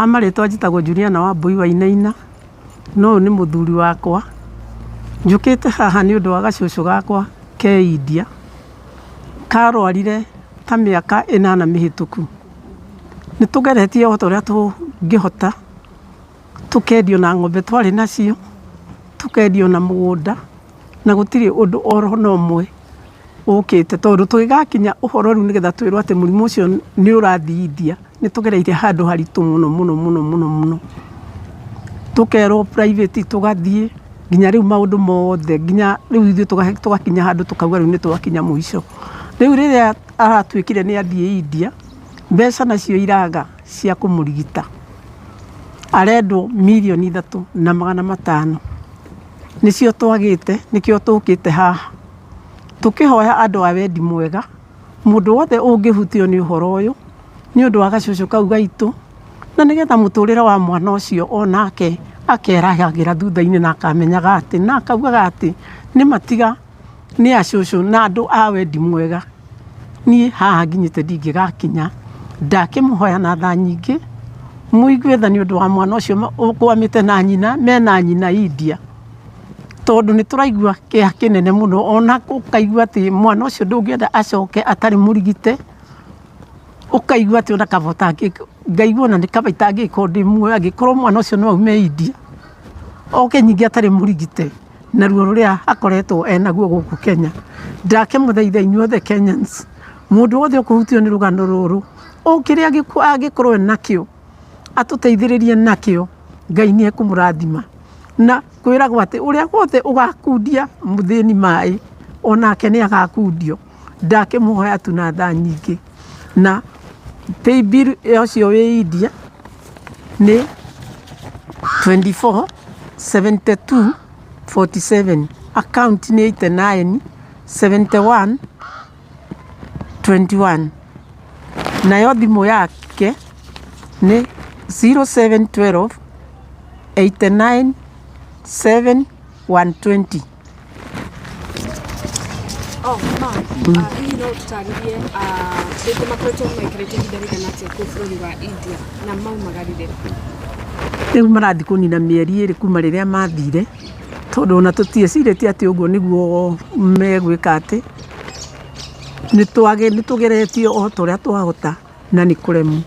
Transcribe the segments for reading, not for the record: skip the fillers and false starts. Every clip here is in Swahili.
Hamarĩtwa njĩtagwo Juliana Wambui Wainaina, no nĩ mũthuri wakwa. Njũkĩte haha nĩ ũndũ wa gacũcũ gakwa ke India, karwarire ta mĩaka 8 mĩhĩtũku. Nĩ tũgeretie o ũrĩa tũngĩhota, tũkendio na ng'ombe twarĩ nacio, tũkendio na mũgũnda, na gũtirĩ ũndũ oro na ũmwe ũkĩte, tondũ tũgĩgakinya ũhoro rĩu nĩgetha twĩrwo atĩ mũrimũ ũcio nĩ ũrathiĩ India, nĩ tũgereire handũ haritũ mũno. Tũkerwo private tũgathiĩ, nginya rĩu maũndũ mothe, nginya rĩu ithuĩ tũgakinya handũ tũkauga rĩu nĩ twakinya mũico. Rĩu rĩrĩa aratuĩkire nĩ athiĩ India, mbeca nacio iraga cia kũmũrigita. Arendwo 3,500,000. Nĩcio twagĩte, nĩkĩo tũkĩte haha. Tũkĩhoya andũ a wendi mwega, mũndũ wothe ũngĩhutio nĩ ũhoro ũyũ, nĩ ũndũ wa gacũcũ kau gaitũ, na nĩgetha mũtũrĩre wa mwana ũcio onake akeragĩra thutha-inĩ na akamenyaga atĩ, na akaugaga atĩ nĩ matiga nĩ acũcũ na andũ a wendi mwega. Niĩ haha nginyĩte ndingĩgakinya, ndakĩmũhoya na tha nyingĩ, mũigue tha nĩ ũndũ wa mwana ũcio ũkwamĩte na nyina, mena nyina India. Tondũ nĩ tũraigua kĩeha kĩnene mũno, ona ũkaigua atĩ mwana ũcio ndũngĩenda acoke atarĩ mũrigite, ũkaigua atĩ ona kaba ngaigua ona nĩ kaba itangĩka ũndũ ĩmwe angĩkorwo mwana ũcio no aume India, oke ningĩ atarĩ mũrigite na ruo rũrĩa akoretwo enaguo gũkũ Kenya. Ndakĩmũthaitha inyuothe Kenyans, mũndũ wothe ũkũhutio nĩ rũgano rũrũ, o kĩrĩa angĩkorwo nakĩo, atũteithĩrĩrie nakĩo, Ngai nĩ ekũmũrathima. Na kwĩragwo atĩ ũrĩa wothe ũgakundia mũthĩni maĩ, onake nĩ agakundio. Ndakĩmũhoya tu na tha nyingĩ. Na paybill ũcio wĩ India nĩ 247247, account nĩ 897121, nayo thimũ yake nĩ 0712897120. Hihi no tũtarĩrie rĩngĩ makoretwo maikarĩte ihinda rĩigana atĩa kũu bũrũri wa India na maumagarire? Rĩu marathiĩ kũnina mĩeri 2 kuma rĩrĩa mathire, tondũ ona tũtiecirĩtie atĩ ũguo nĩguo megwĩka atĩ. Nĩ tũgeretie o ũrĩa twahota na nĩ kũremwo.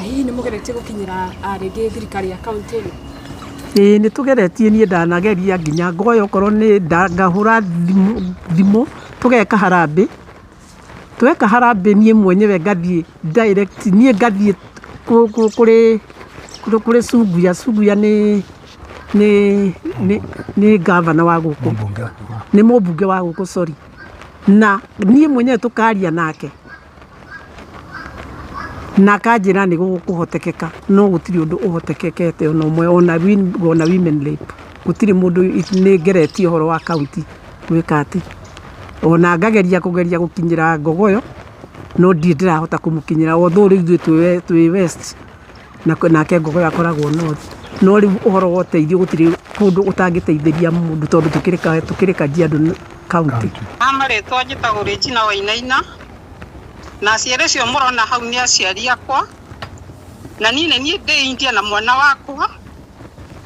Hihi nĩ mũgeretie gũkinyĩra rĩngĩ thirikari ya kaũntĩ ĩno? Ĩĩ nĩ tũgeretie, niĩ ndanageria nginya ngoya okorwo nĩ ngahũra thimũ, tũgeka harambĩ. Tweka harambĩ niĩ mwenyewe ngathiĩ direct, niĩ ngathiĩ kũrĩ Suguya. Suguya nĩ gavana wa gũkũ, nĩ mũmbunge wa gũkũ, sorry. Na niĩ mwenyewe tũkaria nake, na kanjĩra nĩ gũkũhotekeka, no gũtirĩ ũndũ ũhotekekete ona ũmwe, ona women rape. Gũtirĩ mũndũ nĩ ngeretie ũhoro wa kaunti gwĩka atĩ. Ona ngageria gũkinyĩra Ngogoyo, no ndĩrahota kũmũkinyĩra, although rĩu ithuĩ twĩ west, nake Ngogoyo akoragwo north. No rĩu ũhoro wa ũteithio gũtirĩ kũndũ ũtangĩteithĩria mũndũ, tondũ tũkĩrĩ Kajiado kaunti. Hamarĩtwa njĩtagwo Regina Wainaina, na aciari cio mũrona hau nĩ aciari akwa, na niĩ ndĩ India na mwana wakwa.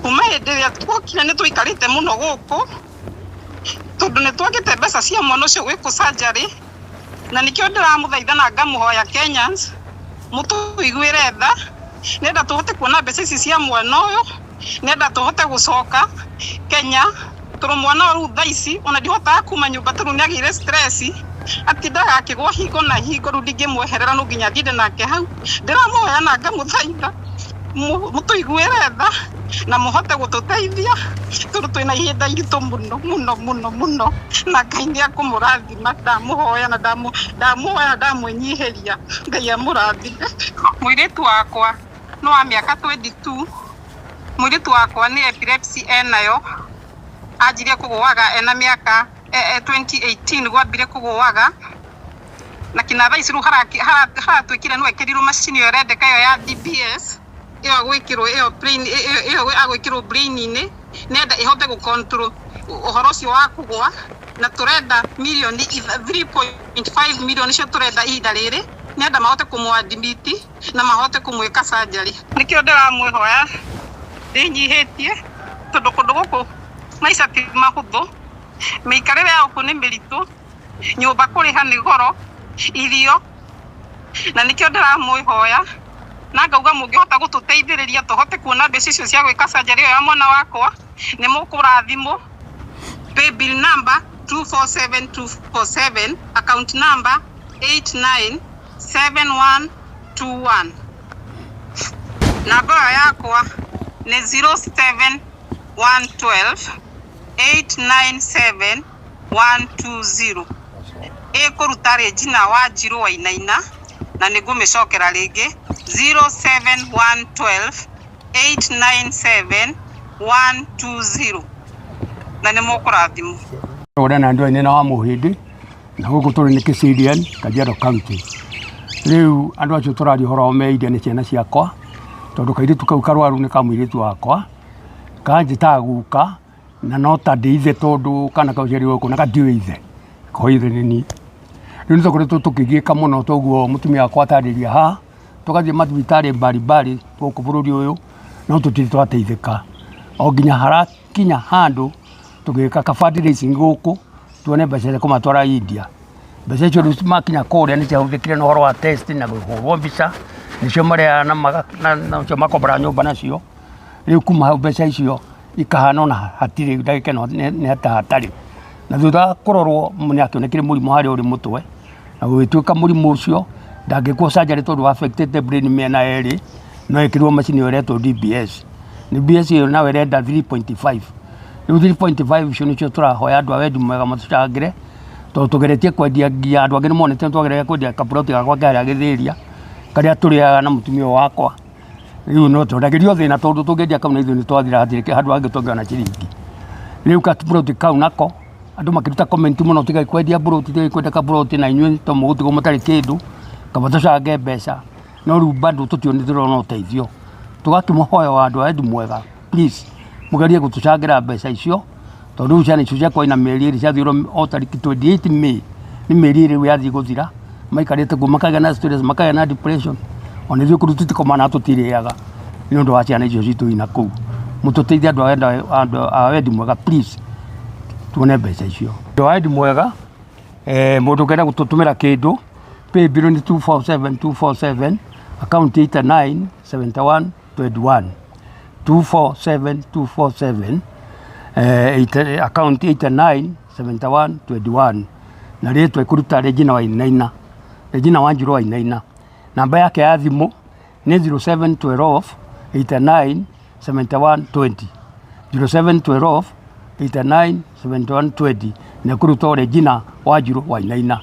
Kuma hĩndĩ ĩrĩa twokire nĩ tũikarĩte mũno gũkũ, tondũ nĩ twagĩte mbeca cia mwana ũcio gwĩkwo surgery, na nĩkĩo ndĩramũthaitha na ngamũhoya Kenyans, mũtũiguĩre tha, nĩenda tũhote kuona mbeca ici cia mwana ũyũ, nĩenda tũhote gũcoka Kenya. Tondũ mwana rĩu thaa ici ona ndihotaga kuma nyũmba, tondũ nĩ agĩire stress, atindaga akĩgwa hingo na hingo, rĩu ndingĩmweherera, no nginya ndinde nake hau. Ndĩramũhoya na ngamũthaitha mũtũiguĩre tha na mũhote gũtũteithia, tondũ twĩna ihinda iritũ mũno, na Ngai nĩ ekũmũrathima. Ndamũhoya na ndamũnyihĩria, Ngai amũrathime. Mũirĩtu wakwa no wa mĩaka 22, mũirĩtu wakwa nĩ epilepsy enayo, anjirie kũgũaga ena mĩaka 2018 gwambire kũgũaga, na kina thaa ici rĩu haratuĩkire no ekĩrirwo macini ĩyo ĩrendeka ĩyo ya DBS, ĩyo gwĩkĩrwo ĩyo agwĩkĩrwo brain-inĩ, nĩenda ĩhote gũcontrol ũhoro ũcio wa kũgũa, na tũrenda 3.5 million cio tũrenda ihinda rĩrĩ, nyenda mahote kumwadimiti na mahote kumwika surgery. Nikio ndiramwihoya ndinyihitie tondu kundu guku maica ti mahuthu, miikarire yaku ni miritu, nyumba kuriha ni goro, irio, na nikio ndiramwihoya na ngauga mungihota gututeithiriria tuhote kuona mbeca icio cia gwika surgery ya mwana wakwa ni mukurathimo. Paybill number 247247, account number 897121. Namba yakwa ni 07112 897120. Ikuruta Regina Wanjiru Wainaina na nigumicokera ringi 07112 897120 na nä må kå rathimå å rä a na andå ainä na wa må hä ndä na gå kå tå rä nä KCDN Kajiado County. Rä u andå acio tå raria å horo me India nä ciana ciakwa tondå kairä tu kau karwaru nä ka må irä tu wakwa kanjä taga guka na no ta ndä ithe tondå kana kauciari gå kå na kandiå ithe ko ithe nä ni rä u nä tå tå kä gä ka må no toguo må tumia wakwa atarä ria ha tå gathiä mathibitarä mbarimbari gå kå bå rå ri å yå no tå tirä twateithä ka o nginya harakinya handå tugika ka fundraising guku tuone mbeca cia kumatwara India. Mbeca icio makinya kuria ni ciahũthĩkire na ũhoro wa test na kũhũrwo mbica nicio maria na cio makombora nyũmba nacio. Rĩu kuma hau mbeca icio ikahana ona hatirĩ ndagĩka ĩno nĩ hata hatarĩ na thutha kũrorwo nĩ akĩonekire mũrimũ harĩa ũrĩ mũtwe na gũgĩtuĩka mũrimũ ũcio ndangĩkwo surgery tondũ wa affected brain mĩena yerĩ no ĩkĩrwo macini ĩyo ĩretwo DBS. DBS ĩyo nayo ĩrenda 3.5. Rĩu 3.5 icio nĩcio tũrahoya andũ a wendi mwega matũcangĩre tondũ tũgeretie kwendia nginya andũ angĩ nĩmonete nĩtwagereire kwendia kaburoti gakwa karĩa Gĩthĩria karĩa tũrĩaga na mũtumia wakwa. Rĩu no tũragĩrio thĩna tondũ tũngĩendia kau na ithuĩ nĩtwathira hatirĩ handũ hangĩ tũngĩona ciringi. Rĩu kaburoti kau nako andũ makĩruta comment mũno tigai kwendia buroti tigai kwenda kaburoti na inyuĩ to mũgũtigwo mũtarĩ kĩndũ kaba tũcange mbeca no rĩu bado tũtionire tũrona ũteithio. Tũgakĩmũhoya wa andũ a wendi mwega please mugerie gutucangira mbeca icio tondu ciana icio ciakwa ina mĩeri ĩrĩ ciathirwo o tariki 28 May ni mĩeri ĩrĩ yathii guthira maikarĩte kuo makagĩa na stress makagĩa na depression ona ithuĩ kũrĩa tũtikomana tũtirĩaga nĩ ũndũ wa ciana icio citũ ina kũu. Mũtũteithie andũ a wendi mwega please tuone mbeca icio. Andũ a wendi mwega mũndũ ũngĩenda gũtũtũmĩra kĩndũ paybill ni 247247 account 897121 247247 account 897121 na rĩtwa ĩkũruta Regina Wainaina, Regina Wanjiru Wainaina. Namba yake ya thimũ nĩ 0712 897120 0712 897120 na ĩkũruta Regina Wanjiru Wainaina.